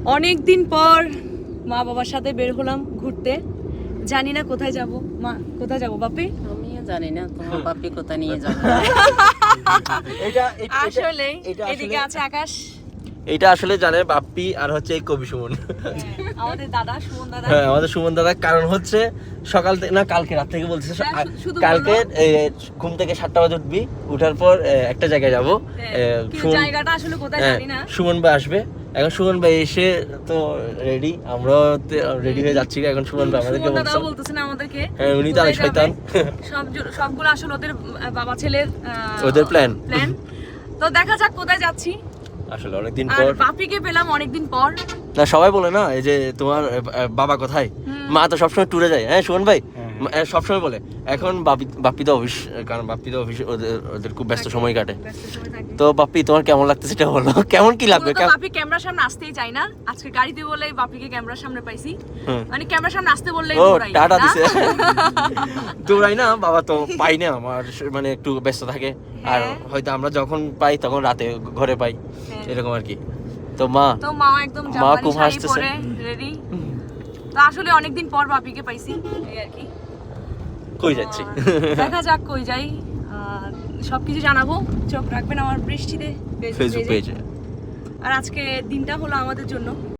অনেকদিন পর মা বাবার সাথে বের হলাম ঘুরতে। জানি না কোথায় যাব। মা কোথায় যাব বাপি? আমিও জানি না তোমার বাপি কোথায় নিয়ে যাবে। আসলে এদিকে আছে আকাশ, এটা আসলে জানে বাপ্পি আর হচ্ছে এই কবি সুমন। আমাদের দাদা সুমন দাদা। হ্যাঁ আমাদের সুমন দাদা। কারণ হচ্ছে সকাল থেকে না কালকে রাত থেকে বলছে কালকে ঘুম থেকে 7টা বাজে উঠবি, উঠার পর একটা জায়গায় যাবো, জায়গাটা আসলে কোথায় জানি না। সুমন ভাই আসবে। এখন সুমন ভাই এসে তো রেডি, আমরাও রেডি হয়ে যাচ্ছি। এখন সুমন ভাই আমাদেরকে বলতেছেন আমাদেরকে, হ্যাঁ উনি তো শয়তান। সবগুলো আসলে ওদের বাবা ছেলের ওদের প্ল্যান। তো দেখা যাক কোথায় যাচ্ছি। আসলে অনেকদিন আর পর বাপিকে পেলাম অনেকদিন পর। না সবাই বলে না এই যে তোমার বাবা কোথায়, মা তো সবসময় ট্যুরে যায়। হ্যাঁ সুমন ভাই সবসময় বলে। এখন বাপ্পি তো অফিস, কারণ বাপ্পি তো অফিস, ওদের খুব ব্যস্ত সময় কাটে। তো বাপ্পি তোমার কেমন লাগতেছে এটা বলো, কেমন কি লাগবে? বাপি ক্যামেরার সামনে আসতেই চাই না, আজকে গাড়িতে বলে বাপিকে ক্যামেরার সামনে পাইছি। মানে ক্যামেরার সামনে আসতে বললেই দৌড়াই। টাটা দিছে। দৌড়াই না বাবা, তো পাই না, আমার মানে একটু ব্যস্ত থাকে। আর হয়তো আমরা যখন পাই তখন রাতে ঘরে পাই, এরকম আর কি। তো মা একদম মা জাপানি খুব শাড়ি হাসতেছে। পরে রেডি। তো আসলে অনেকদিন পর বাপিকে পাইছি, এই আর কি। কই যাচ্ছি দেখা যাক কই যাই, সবকিছু জানাবো। চোখ রাখবেন আমার বৃষ্টিতে ফেসবুক পেজে। আর আজকে দিনটা হলো আমাদের জন্য